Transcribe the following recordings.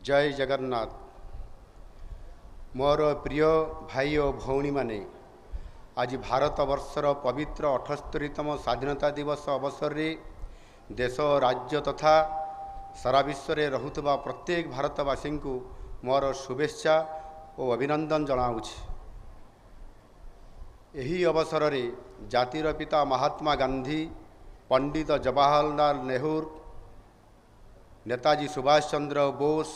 जय जगन्नाथ। मोर प्रिय भाई और भौणी माने आज भारत वर्षर पवित्र 78तम स्वाधीनता दिवस अवसर रे देश राज्य तथा सारा विश्व रे रहुतबा प्रत्येक भारतवासी को मोर शुभेच्छा और अभिनंदन जनाऊछि। एही अवसर रे जातिर पिता महात्मा गांधी, पंडित जवाहरलाल नेहरू, नेताजी सुभाष चंद्र बोस,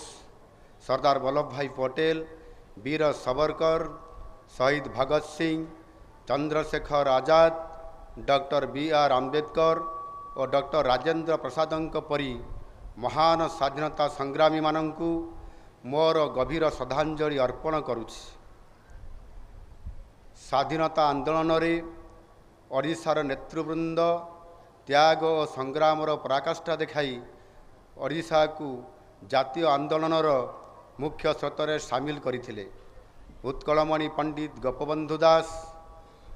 सरदार वल्लभ भाई पटेल, वीर सावरकर, शहीद भगत सिंह, चंद्रशेखर आजाद, डॉक्टर बी.आर. आंबेडकर और डॉक्टर राजेंद्र प्रसादों परी महान स्वाधीनता संग्रामी मानंकु मोर गभीर श्रद्धांजलि अर्पण करुछि। स्वाधीनता आंदोलन रे ओडिशार नेतृवृंद त्याग और संग्रामर पराकाष्ठा देखाई ओडिशा को जातीय आंदोलनर मुख्य स्रोतर सामिल करथिले। उत्कलमणि पंडित गोपबंधु दास,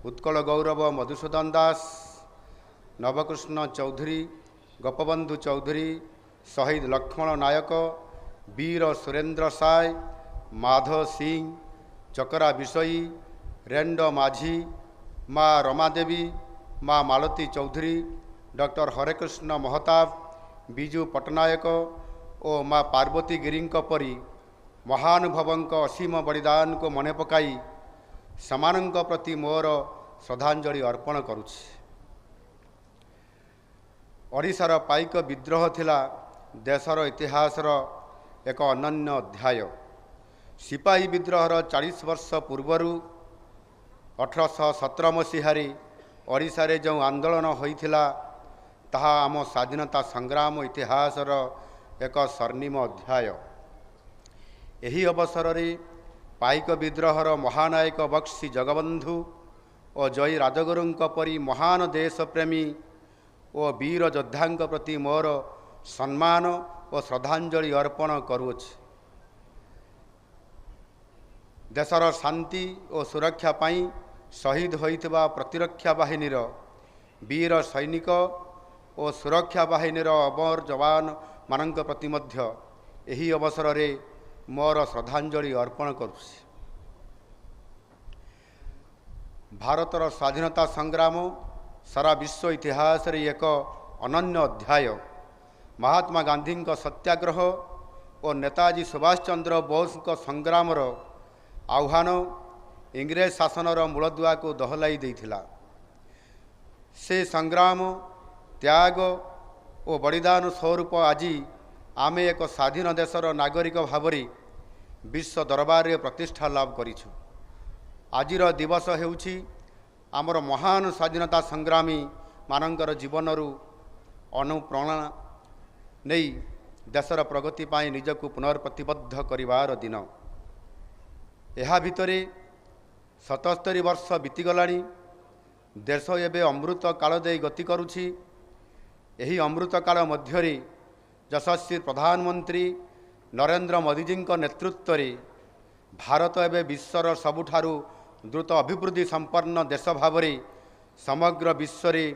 उत्कल गौरव मधुसूदन दास, नवकृष्ण चौधरी, गोपबंधु चौधरी, शहीद लक्ष्मण नायक, वीर सुरेंद्र साय, माधव सिंह, चकरा विषयी, रेंडो माझी, माँ रमादेवी, माँ मालती चौधरी, डॉक्टर हरेकृष्ण महताब, बिजू पट्टनायक और माँ पार्वती गिरी परी महानुभवों असीम बलिदान को मन पकाई समानक प्रति मोर श्रद्धांजलि अर्पण करुछि। ओडिशार पाइक विद्रोह थिला देशर इतिहासर एक अनन्य अध्याय। सिपाही विद्रोहर 40 वर्ष पूर्वर 1817 मसीहारे ओडिशारे जो आंदोलन होइथिला ताहा आम स्वाधीनता संग्राम इतिहासर एक स्वर्णिम अध्याय। एही अवसर रे पाइक विद्रोहर महानायक बक्सी जगबंधु और जय राजगुरुंक परी महान देशप्रेमी और वीर योद्धांक प्रति मोर सम्मान और श्रद्धांजलि अर्पण करुछि। देशर शांति और सुरक्षा पाई शहीद होइतबा प्रतिरक्षा बाहिनीर वीर सैनिक और सुरक्षा बाहिनीर अमर जवान मानक प्रति मध्य एही अवसर रे मोर श्रद्धांजलि अर्पण करुछि। भारतर स्वाधीनता संग्राम सारा विश्व इतिहास रे एक अनन्य अध्याय। महात्मा गांधी सत्याग्रह और नेताजी सुभाष चंद्र बोस संग्रामर आह्वान इंग्रेज शासनर मूलदुआ को दहलाई देइथिला। से संग्राम, त्याग और बलिदान स्वरूप आज आमे एक स्वाधीन देशर नागरिक भावरे विश्व दरबार रे प्रतिष्ठा लाभ करिछु। आजिर दिवस हेउछि आमर महान स्वाधीनता संग्रामी मानंकर जीवनरू अनुप्रेरणा नहीं देशर प्रगति पाई निजको पुनर्प्रतिबद्ध करिवार दिन। एहा भितरे 77 वर्ष बीतीगलाणी। देश एवं अमृत काल दे गति करुछि। एही अमृत काल मध्यरे यशस्वी प्रधानमंत्री नरेंद्र मोदी जी नेतृत्व रे भारत एवं विश्वर सबुठारु द्रुत अभिवृद्धि संपन्न देश भावरे समग्र विश्व रे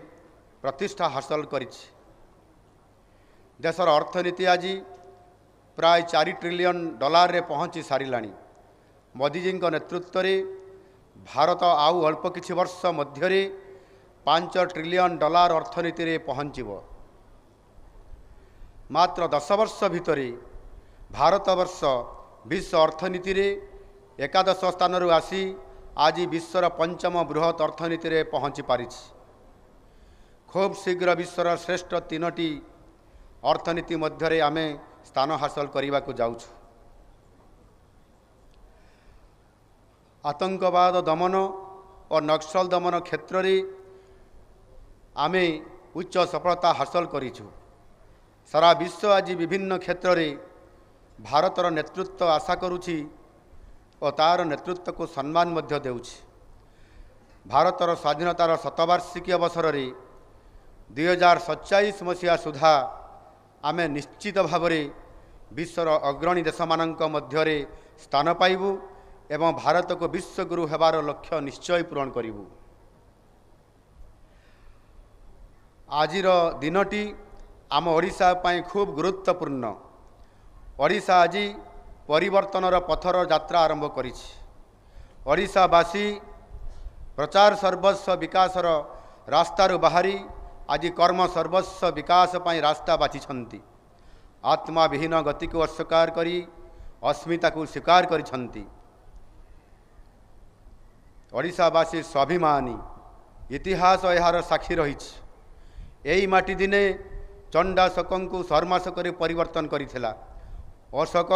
प्रतिष्ठा हासिल करिछि। देशर अर्थनीति आज प्राय $4 ट्रिलियन रे पहुँची सारिलाणी। मोदी जी नेतृत्व रे भारत आउ अल्प किछि वर्ष मध्यरे $5 ट्रिलियन अर्थनीति रे पहुँचब। मात्र 10 वर्ष भितरे भारत वर्ष विश्व अर्थनीति रे 11 स्थान रु आसी आज विश्वर 5म बृहत अर्थनीति रे पहुँची पारिछि। खूब शीघ्र विश्वर श्रेष्ठ 3टी अर्थनीति मध्यरे आमे स्थान हासिल करने को जाउछु। आतंकवाद दमन और नक्सल दमन क्षेत्र रे आमे उच्च सफलता हासिल करिछु। सारा विश्व आज विभिन्न क्षेत्र रे भारतर नेतृत्व आशा करुछि और तार नेतृत्व को सम्मान मध्य देउछि। भारतर स्वाधीनतार शतवार्षिकी अवसर रे 2047 मसीहा सुधा आमे निश्चित भावरे विश्वर अग्रणी देश मानक मध्यरे स्थान पाइबु एवं भारत को विश्वगुरु हेबार लक्ष्य निश्चय पूरण करिबु। आजिर दिनटी आम ओडिशा पाई खूब गुरुत्वपूर्ण। ओडिशा आज परिवर्तनर पथर यात्रा आरंभ करिछि। ओडिशावासी प्रचार सर्वस्व विकासर रास्तारू बाहरी आज कर्म सर्वस्व विकास पाई रास्ता बाछिछन्ति। आत्मा विहीन गति को अस्वीकार करी अस्मिता को स्वीकार करिछन्ति। ओडिशावासी स्वाभिमानी इतिहास यार साक्षी रहिछि। एई माटी दिने चंडाशोक को शर्माशोक परिवर्तन करिथिला। अशोक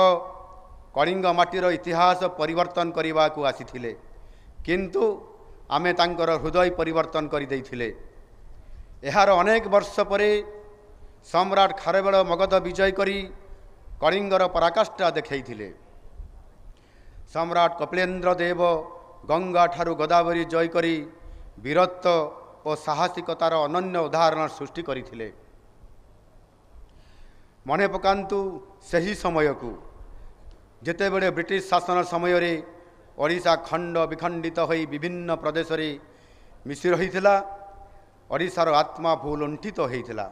कलिंग माटीर इतिहास परिवर्तन करने को आसीथिले, किंतु आमे तांकर हृदय परिवर्तन कर देइथिले। एहार अनेक वर्ष परे सम्राट खारवेल मगध विजय करी कलिंगर पराकाष्ठा देखैथिले। सम्राट कपिलेन्द्र देव गंगा ठारू गोदावरी जय करी वीरत्व और साहसिकतार अनन्य उदाहरण सृष्टि करथिले। मने पकांतु सही समय को जेतेबेले ब्रिटिश शासन समय रे ओडिशा खंड विखंडित होई विभिन्न प्रदेश रे मिसी रहिथिला। ओडिशार आत्मा भूलुंठित होइथिला।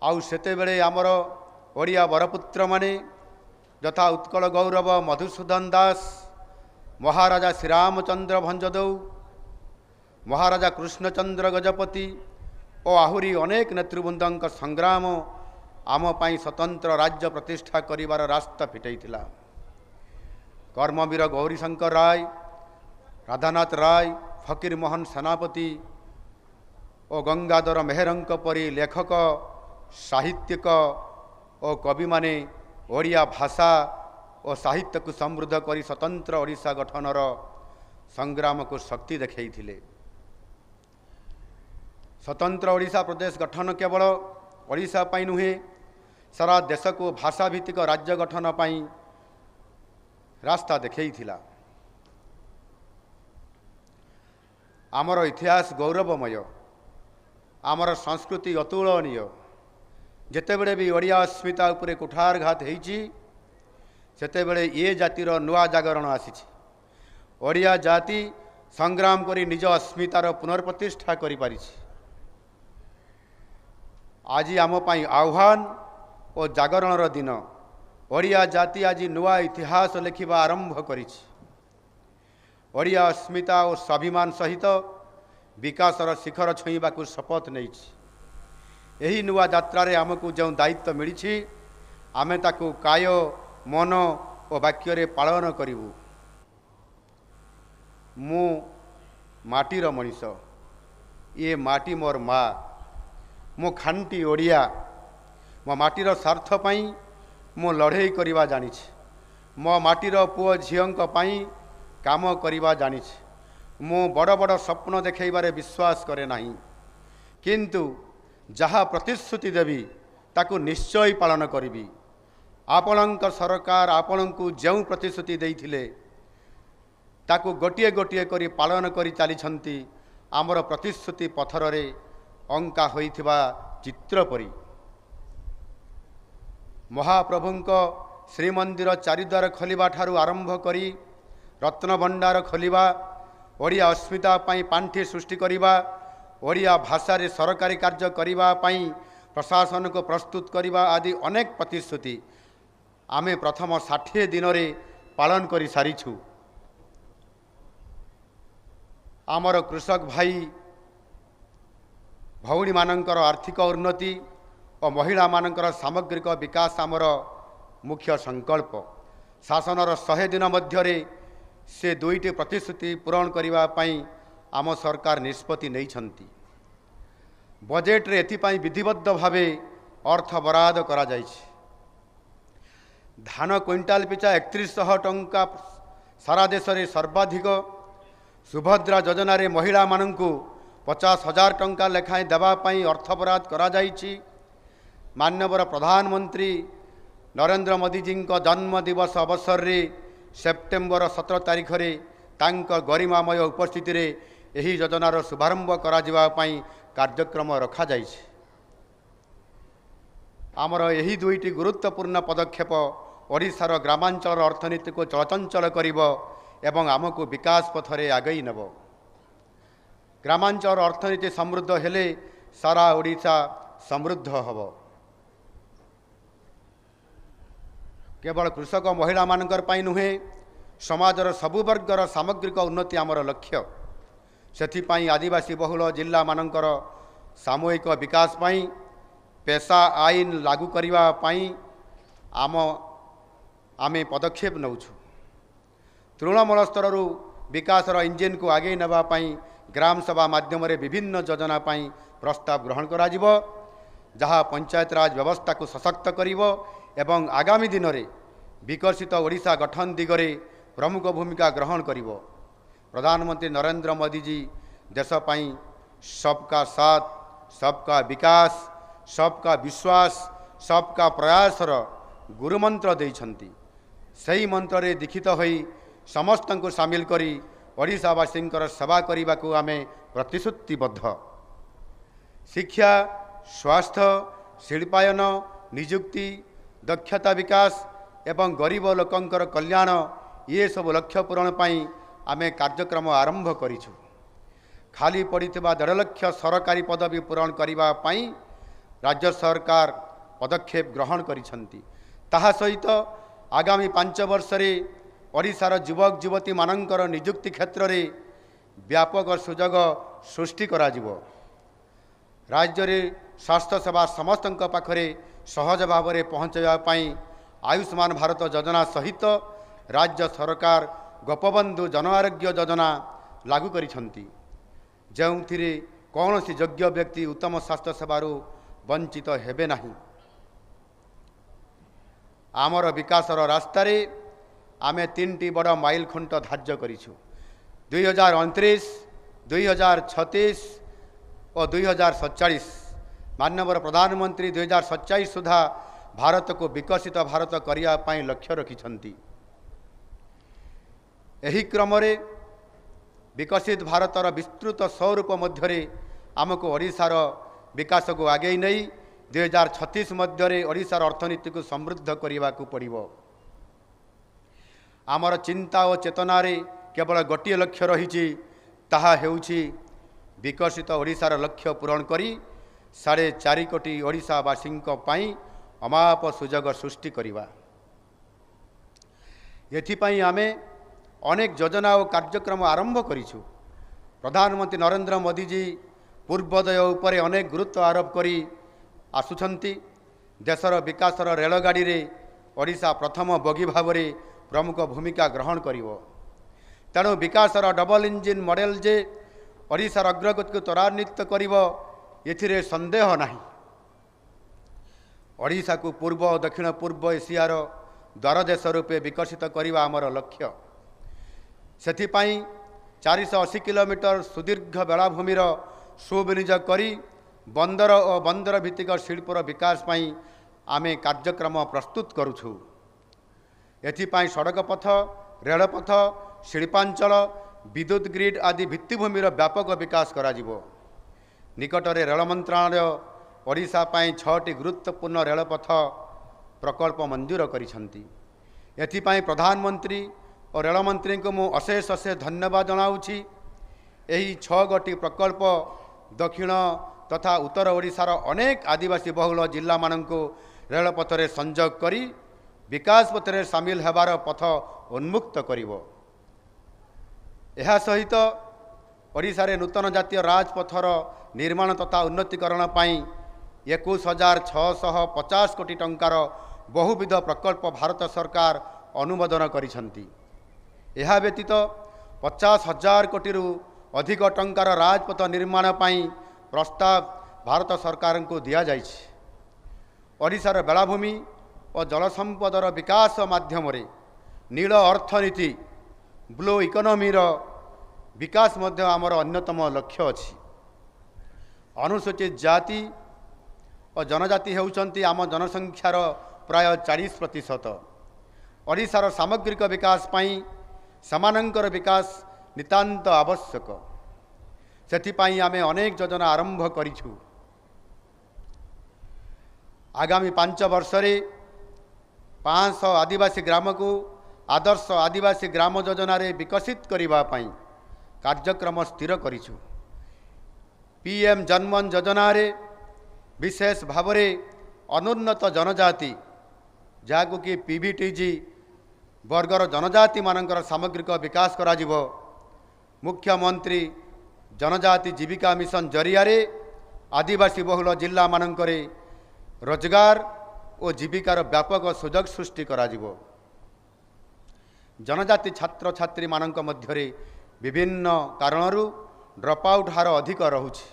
आउ सेतेबेले आमर ओडिया बरपुत्र माने यथा उत्कल गौरव मधुसूदन दास, महाराजा श्रीरामचंद्र भंजदेव, महाराजा कृष्णचंद्र गजपति और आहुरी अनेक नेतृवृंद संग्राम आम पाई स्वतंत्र राज्य प्रतिष्ठा करिवार रास्ता फिटाइथिला। कर्मवीर गौरीशंकर राय, राधानाथ राय, फकीर मोहन सेनापति और गंगाधर मेहरंक परी लेखक, साहित्यिक और कवि माने ओडिया भाषा और साहित्य को समृद्ध करी स्वतंत्र ओडिशा गठनर संग्राम को शक्ति देखैथिले। स्वतंत्र ओडिशा प्रदेश गठन केवल ओडिशा पाई नुहे, सारा देश को भाषा भित्तिक राज्य गठन पाई रास्ता देखैथिला। आमर इतिहास गौरवमय, आमर संस्कृति अतुलनीय। जेतेबेले भी ओडिया अस्मिता उपरे कुठारघात होइछि, सेतेबेले ये जातिर नुआ जागरण आसीछि। ओडिया जाति संग्राम करी निज अस्मितार पुनर्प्रतिष्ठा करि पारिछि। आज आम पाई आह्वान और जागरणर दिन। ओडिया जाति आज नुआ इतिहास लेखिबा आरंभ करिछि। ओडिया अस्मिता और स्वाभिमान सहित विकासर शिखर छुईबा को शपथ नैछि। एही नुआ यात्रा रे आमको जो दायित्व मिलिछि, आमे ताकू काय मन और वाक्य रे पालन करिवु। मु माटीर मनीष, ये माटी मोर माँ, मो खांटी ओडिया। मो माटीर स्वार्थ पाई मु लड़े करिवा जानिछि। मो माटीर पुओ झियंक पाई काम करिवा जानिछि। मु बड़ बड़ स्वप्न देखैबारे विश्वास करे नाही, किंतु जहाँ प्रतिश्रुति देवी ताकू निश्चय पालन करिबी। आपणक सरकार आपणकू जो प्रतिश्रुति देइथिले ताकू गोटिए गोटिए करी पालन करी चलीछंती। आमर प्रतिश्रुति पथर रे अंका होइथिबा चित्र परी। महाप्रभुंक श्रीमंदिर चारिद्वार खोलिबा ठारू आरंभ करी रत्न भंडार खोलिबा, ओडिया अस्मिता पाई पांठी सृष्टि करिबा, ओडिया भाषा रे सरकारी कार्य करिबा पाई प्रशासन को प्रस्तुत करिबा आदि अनेक प्रतिश्रुति आमे प्रथम 60 दिन रे पालन करि सारिछु। आमर कृषक भाई भौणी मानकर आर्थिक उन्नति और महिला मानकर सामग्रिक विकास आमर मुख्य संकल्प। शासनर 100 दिन मध्यरे से 2टी प्रतिश्रुति पूरण करिबा पाई आम सरकार निष्पत्ति नैछंती। बजेट रे एथिपाई विधिबद्ध भावे अर्थ बराद करा जाइछि। धान क्विंटाल पिछा 3100 टंका सारा देश रे सर्वाधिक। सुभद्रा योजना रे महिला मानंकु 50,000 टंका लेखाएं देवा पाई अर्थ बराद करा जाइछि। माननीय प्रधानमंत्री नरेंद्र मोदी जी जन्म दिवस अवसर रे सेप्टेम्बर 17 तारिख रे तांक गरिमामय उपस्थिति रे एही योजनार शुभारंभ करा जिवा पाई कार्यक्रम रखा जाइछि। आमर एही 2टी गुरुत्वपूर्ण पदक्षेप ओडिशार ग्रामांचल अर्थनीति को चलचंचल करिबो एवं आमको विकास पथरे आगई नेब। ग्रामांचल अर्थनीति समृद्ध हेले सारा ओडिशा समृद्ध हब। केवल कृषक महिला मानकर पाई नुहे समाजर सबु वर्गर सामग्रिक उन्नति आमर लक्ष्य। सेथिपाई आदिवासी बहुल जिल्ला मानकर सामूहिक विकास पाई पेशा आईन लागू करिवा पाई आमे पदक्षेप नौछु। तृणमूल स्तर विकासर इंजिन को आगे नेबा पाई ग्राम सभा माध्यम विभिन्न योजना पाई प्रस्ताव ग्रहण करा जिवो, जहाँ पंचायत राज व्यवस्था को सशक्त करिवो एवं आगामी दिन में विकसित ओडिशा गठन दिगरे प्रमुख भूमिका ग्रहण करिवो। प्रधानमंत्री नरेंद्र मोदी जी देश पाई सबका साथ, सबका विकास, सबका विश्वास, सबका प्रयासर गुरुमंत्र देइछंती। सही मंत्र रे दीक्षित होई समस्त को सामिल करी ओडिशावासी सेवा करने को आमे प्रतिश्रुतिबद्ध। शिक्षा, स्वास्थ्य, शिल्पायन, निजुक्ति, दक्षता विकास एवं गरीब लोकंकर कल्याण ये सब लक्ष्य पूरण पाई आमे कार्यक्रम आरंभ करिछु। खाली पड़िथिबा 1.5 लाख सरकारी पदवी पूरण करने पाई राज्य सरकार पदक्षेप ग्रहण करिसंती। ताहा सहित आगामी 5 वर्ष रे ओडिशार युवक युवती मानकर निजुक्ति क्षेत्र रे व्यापक सुजोग सृष्टि करा जिवो। राज्य रे स्वास्थ्य सेवा समस्त पाखरे सहज भाव में पहुँचाइबा पाई आयुष्मान भारत योजना सहित राज्य सरकार गोपबंधु जन आरोग्य योजना लागू करिसंती, जोंथिरे कौनसी योग्य व्यक्ति उत्तम स्वास्थ्य सेवारू वंचित हेबे नहीं। आमर विकासर रास्तार आमे 3टी बड़ माइल खुंट धार्य करिछु। 2029, 2036 और 2047 माननीय प्रधानमंत्री 2047 सुधा भारत को विकसित भारत करिया पाई लक्ष्य रखिछंती। एही क्रम रे विकसित भारतर विस्तृत स्वरूप मध्यरे आमको ओडिशार विकास को आगे नहीं 2036 मध्यरे ओडिशार अर्थनीति को समृद्ध करने को पड़िबो। आमर चिंता और चेतना रे केवल गोटे लक्ष्य रही, ताहा हेउछि विकसित ओडिशार लक्ष्य पूरण करी 4.5 कोटी ओडिशावासी पाई अमाप सुजोग सृष्टि करिबा। एथिपाई आमे अनेक योजना और कार्यक्रम आरंभ करिछु। प्रधानमंत्री नरेंद्र मोदी जी पूर्वोदय उपरे अनेक गुरुत्व आरोप करी आसुछंती। देशर विकासर रेलगाड़ी रे ओडिशा प्रथम बगी भाव में प्रमुख भूमिका ग्रहण करिवो। तेणु विकासर डबल इंजिन मॉडल जे ओडिशार अग्रगति को त्वरान्वित करिवो एथिरे संदेह नहीं। ओडिशा को पूर्व और दक्षिण पूर्व एशियार द्वार देश रूपे विकसित करवा आमर लक्ष्य। सेथिपाई 480 किलोमीटर सुदीर्घ बेलाभूमिर सुविनियोग करी बंदर और बंदर भित्तिक शिल्पर विकास पाई आमे कार्यक्रम प्रस्तुत करुछु। एथिपाई सड़क पथ, रेलपथ, शिल्पांचल, विद्युत ग्रिड आदि भित्तिभूमिर व्यापक विकास करा जिवो। निकटरे रेल मंत्रालय ओडिशा पाई 6टी गुरुत्वपूर्ण रेलपथ प्रकल्प मंजूर करिसंती। एथिपाई प्रधानमंत्री और रेल मंत्री को मु अशेष धन्यवाद जनाऊछि। एही 6 गोटी प्रकल्प दक्षिण तथा उत्तर ओडिशार अनेक आदिवासी बहुल जिला मानक रेलपथ रे संजोग करी विकास पथरे सामिल हेबार पथ उन्मुक्त करिवो। एहा सहित ओडिशा रे नूतन जातीय राजपथर निर्माण तथा उन्नतीकरण पाई 21,650 कोटी टंकार बहुविध प्रकल्प भारत सरकार अनुमोदन करिसंती। एहा व्यतीत 50,000 कोटी अधिक टंकार राजपथ निर्माण पाई प्रस्ताव भारत सरकार को दिया जाइछि। ओडिशार बेलाभूमि और जल संपदर विकास माध्यम रे नील अर्थनीति ब्लू इकोनोमीर विकास मध्य आमर अन्यतम लक्ष्य अछि। अनुसूचित जाति और जनजाति हेउचंती आम जनसंख्यार प्राय 40%। ओडिशार सामग्रिक विकास पाई समानंकर विकास नितांत आवश्यक। सेथिपाई आमे अनेक योजना आरंभ करिछु। आगामी 5 वर्ष रे 500 आदिवासी ग्राम को आदर्श आदिवासी ग्राम योजना रे विकसित करिबा पाई कार्यक्रम स्थिर करिछु। पीएम जनमन योजना रे विशेष भाव में अनुन्नत जनजाति जहाँ कि पीवीटीजी वर्गर जनजाति मानकर सामग्रिक विकास करा जिवो। मुख्यमंत्री जनजाति जीविका मिशन जरिया आदिवासी बहुल जिला मानकरे रोजगार और जीविकार व्यापक सुजोग सृष्टि करा जिवो। जनजाति छात्र छात्री मानक मध्यरे विभिन्न कारणरू ड्रॉप आउट हार अधिक रहुछि।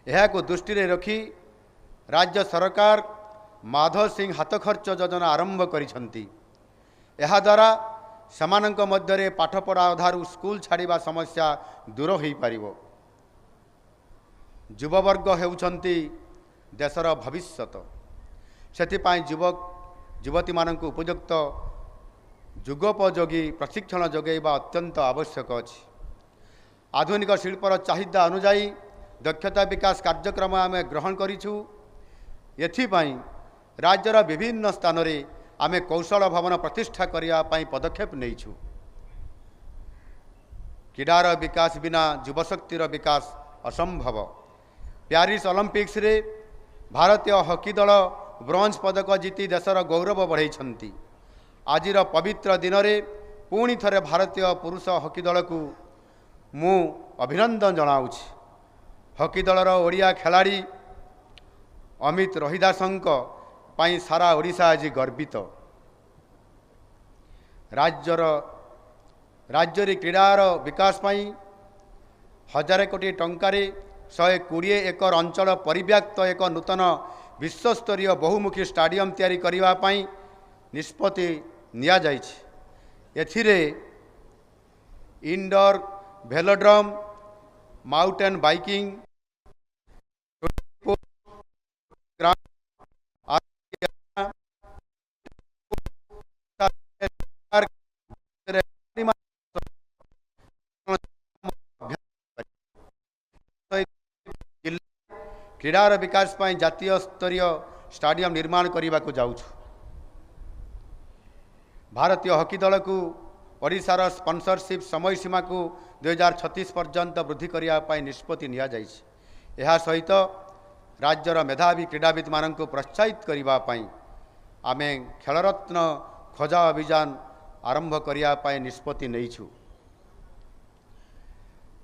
एहाको दृष्टि रे रखी राज्य सरकार माधव सिंह हाथ खर्च योजना आरंभ करिसंती। एहा द्वारा समानंक मध्यरे पाठपढ़ा अधारू स्कूल छाड़िबा समस्या दूर होई पारिबो। युववर्ग हेउछंती देशर भविष्यत। सेथिपाई युवक युवती मानक उपयुक्त जुगोपयोगी प्रशिक्षण जोगैबा अत्यंत आवश्यक अछि। आधुनिक शिल्पर चाहिदा अनुजाई दक्षता विकास कार्यक्रम आमे ग्रहण करिछु। एथिपाई राज्यर विभिन्न स्थान रे आमे कौशल भवन प्रतिष्ठा करिया पाई पदक्षेप नैछु। क्रीडार विकास बिना युवशक्तिर विकास असंभव। प्यारिस ओलंपिक्स रे भारतीय हॉकी दल ब्रोंज पदक जीति देशर गौरव बढ़ाई। आजिर पवित्र दिन में पुणी थरे भारतीय पुरुष हॉकी दल को मु अभिनंदन जनाऊछि। हॉकी दलर ओडिया खिलाड़ी अमित रोहिदासंक पाई सारा ओडिशा आज गर्वित। राज्य क्रीडार विकास पाई 1000 कोटी टंकारे 120 एकर अंचल परिव्याप्त एक नूतन विश्वस्तरीय बहुमुखी स्टाडियम तैयारी करिवा पाई निष्पत्ति निया जाइछि। एथिरे इंडोर भेलोड्रम, माउंटेन बाइकिंग, क्रीडार विकास पाई जातीय स्तरीय स्टाडियम निर्माण करने को जाऊँ। भारतीय हॉकी दल को ओडिशार स्पॉन्सरशिप समय सीमा को 2036 पर्यंत वृद्धि करने निष्पत्ति निया जाइछि। एहा सहित राज्यर मेधावी क्रीडाविद मान प्रोत्साहित करने आमे खेलरत्न खोजा अभियान आरंभ करने निष्पत्ति नैछु।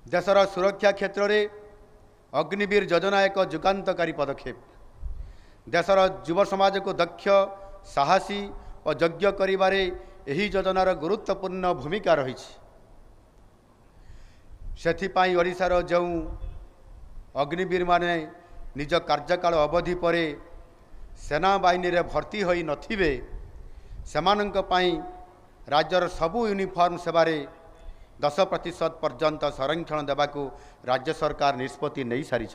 देशर सुरक्षा क्षेत्र में अग्निवीर योजना एक जुगान्तकारी पदक्षेप। देशर युव समाज को दक्ष, साहसी और यज्ञ करिबारे एही योजनार गुरुत्वपूर्ण भूमिका रही। सेथिपाई ओडिशार जो अग्निवीर माने निज कार्यकाल अवधि पर सेना बाहिनी रे भर्ती होई नथिबे सेमानंक पाई राज्यर सबु यूनिफॉर्म सेवारे 10% पर्यंत संरक्षण देवाकू राज्य सरकार निष्पत्ति नहीं सारी।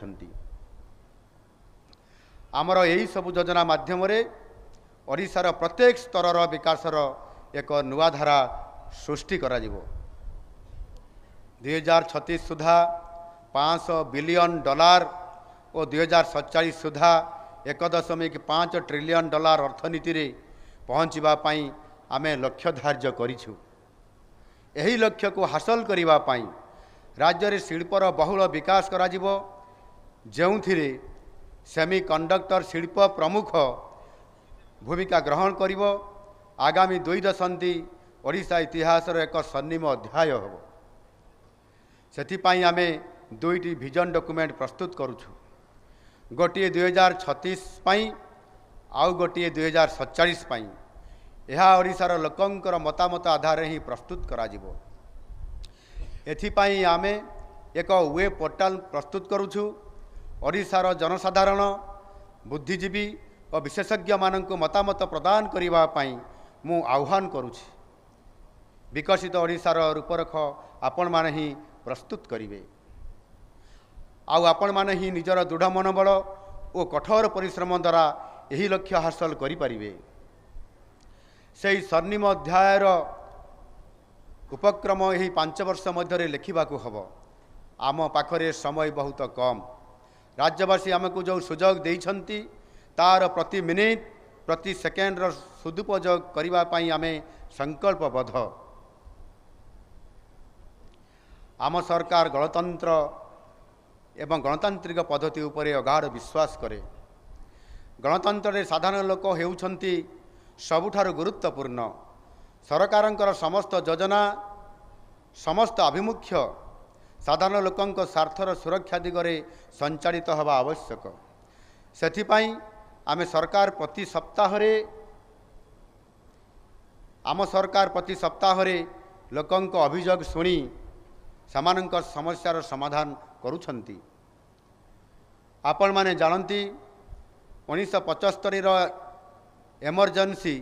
आमर यही सबु योजना माध्यम ओडिशार प्रत्येक स्तर विकासर एक नुआ धारा सृष्टि करा जिवो। 2036 सुधा $500 बिलियन और 2047 सुधा $1.5 ट्रिलियन अर्थनीति रे पहुँचवा पाई आमे लक्ष्य धार्य करिछु। एही लक्ष्य को हासिल करिवा पाई राज्य रे शिल्पर बहुल विकास करा जिवो। जेउथिरे सेमीकंडक्टर शिल्प प्रमुख भूमिका ग्रहण करिवो। आगामी 2 दशंधि ओडिशा इतिहास एक स्वर्णिम अध्याय होबो। सेथिपाई आमे 2टी विजन डॉक्यूमेंट प्रस्तुत करूछु। गोटे 2036 पाई आउ गोटे 2047 पाई। यह ओडिशार लोकंकर मतामत आधार ही प्रस्तुत करा जिवो। एथिपाई आमे एक वेब पोर्टाल प्रस्तुत करूछु। ओडिशार जनसाधारण, बुद्धिजीवी और विशेषज्ञ मानक मतामत प्रदान करिवा पाई मु आह्वान करुछि। विकसित ओडिशार रूपरेख आपण माने ही प्रस्तुत करिवे। आउ आपण माने ही निजर दृढ़ मनोबल और कठोर परिश्रम द्वारा यही लक्ष्य हासिल करि परिवे। सेही स्वर्णिम अध्यायर उपक्रम यही 5 वर्ष मध्य लिखिबाकू हबो। आम पाखरे समय बहुत कम। राज्यवासी आमको जो सुजोग देइछंती तार प्रति मिनिट प्रति सेकेंड सदुपयोग करिबा पाई आमे संकल्पबद्ध। आम सरकार गणतंत्र एवं गणतांत्रिक पद्धति उपरे अगाध विश्वास करे। गणतंत्र रे साधारण लोक हेउछंती ସବୁଠାରୁ ଗୁରୁତ୍ୱପୂର୍ଣ୍ଣ। ସରକାରଙ୍କର ସମସ୍ତ ଯୋଜନା ସମସ୍ତ ଆଭିମୁଖ୍ୟ ସାଧାରଣ ଲୋକଙ୍କ ସ୍ୱାର୍ଥର ସୁରକ୍ଷା ଦିଗରେ ସଞ୍ଚାଳିତ ହେବା ଆବଶ୍ୟକ। ସେଥିପାଇଁ ଆମେ ସରକାର ପ୍ରତି ସପ୍ତାହରେ ଲୋକଙ୍କ ଅଭିଯୋଗ ଶୁଣି ସେମାନଙ୍କ ସମସ୍ୟାର ସମାଧାନ କରୁଛନ୍ତି। ଆପଣମାନେ ଜାଣନ୍ତି 1975ର ଏମର୍ଜେନ୍ସି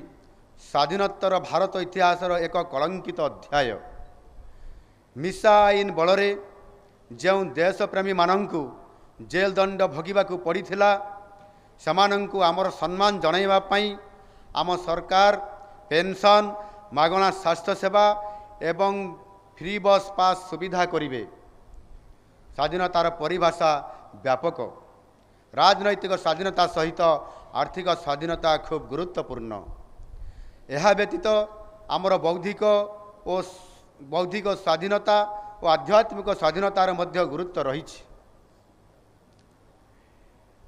ସ୍ୱାଧୀନୋତ୍ତର ଭାରତ ଇତିହାସର ଏକ କଳଙ୍କିତ ଅଧ୍ୟାୟ। ମିଶା ଆଇନ ବଳରେ ଯେଉଁ ଦେଶପ୍ରେମୀମାନଙ୍କୁ ଜେଲ୍ ଦଣ୍ଡ ଭୋଗିବାକୁ ପଡ଼ିଥିଲା ସେମାନଙ୍କୁ ଆମର ସମ୍ମାନ ଜଣାଇବା ପାଇଁ ଆମ ସରକାର ପେନ୍ସନ୍, ମାଗଣା ସ୍ୱାସ୍ଥ୍ୟସେବା ଏବଂ ଫ୍ରି ବସ୍ ପାସ୍ ସୁବିଧା କରିବେ। ସ୍ୱାଧୀନତାର ପରିଭାଷା ବ୍ୟାପକ। ରାଜନୈତିକ ସ୍ୱାଧୀନତା ସହିତ ଆର୍ଥିକ ସ୍ୱାଧୀନତା ଖୁବ୍ ଗୁରୁତ୍ୱପୂର୍ଣ୍ଣ। ଏହା ବ୍ୟତୀତ ଆମର ବୌଦ୍ଧିକ ସ୍ୱାଧୀନତା ଓ ଆଧ୍ୟାତ୍ମିକ ସ୍ୱାଧୀନତାର ମଧ୍ୟ ଗୁରୁତ୍ୱ ରହିଛି।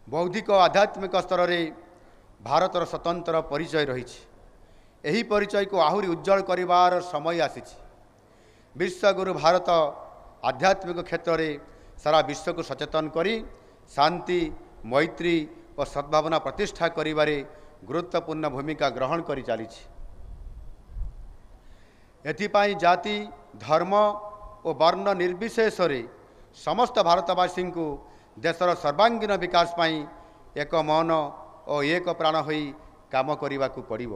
ବୌଦ୍ଧିକ ଓ ଆଧ୍ୟାତ୍ମିକ ସ୍ତରରେ ଭାରତର ସ୍ୱତନ୍ତ୍ର ପରିଚୟ ରହିଛି। ଏହି ପରିଚୟକୁ ଆହୁରି ଉଜ୍ଜଳ କରିବାର ସମୟ ଆସିଛି। ବିଶ୍ୱଗୁରୁ ଭାରତ ଆଧ୍ୟାତ୍ମିକ କ୍ଷେତ୍ରରେ ସାରା ବିଶ୍ୱକୁ ସଚେତନ କରି ଶାନ୍ତି, ମୈତ୍ରୀ ଓ ସଦ୍ଭାବନା ପ୍ରତିଷ୍ଠା କରିବାରେ ଗୁରୁତ୍ୱପୂର୍ଣ୍ଣ ଭୂମିକା ଗ୍ରହଣ କରି ଚାଲିଛି। ଏଥିପାଇଁ ଜାତି, ଧର୍ମ ଓ ବର୍ଣ୍ଣ ନିର୍ବିଶେଷରେ ସମସ୍ତ ଭାରତବାସୀଙ୍କୁ ଦେଶର ସର୍ବାଙ୍ଗୀନ ବିକାଶ ପାଇଁ ଏକ ମନ ଓ ଏକ ପ୍ରାଣ ହୋଇ କାମ କରିବାକୁ ପଡ଼ିବ।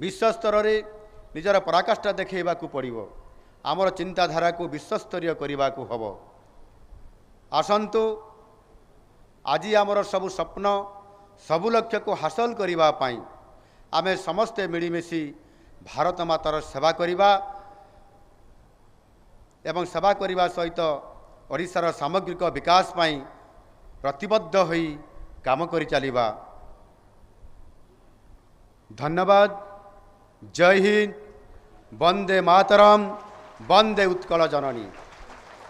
ବିଶ୍ୱସ୍ତରରେ ନିଜର ପରାକାଷ୍ଠା ଦେଖାଇବାକୁ ପଡ଼ିବ। ଆମର ଚିନ୍ତାଧାରାକୁ ବିଶ୍ୱସ୍ତରୀୟ କରିବାକୁ ହେବ। ଆସନ୍ତୁ ଆଜି ଆମର ସବୁ ସ୍ୱପ୍ନ, ସବୁ ଲକ୍ଷ୍ୟକୁ ହାସଲ କରିବା ପାଇଁ ଆମେ ସମସ୍ତେ ମିଳିମିଶି ଭାରତ ମାତାର ସେବା କରିବା ଏବଂ ସେବା କରିବା ସହିତ ଓଡ଼ିଶାର ସାମଗ୍ରିକ ବିକାଶ ପାଇଁ ପ୍ରତିବଦ୍ଧ ହୋଇ କାମ କରି ଚାଲିବା। ଧନ୍ୟବାଦ। ଜୟ ହିନ୍ଦ। ବନ୍ଦେ ମାତରମ୍। ବନ୍ଦେ ଉତ୍କଳ ଜନନୀ।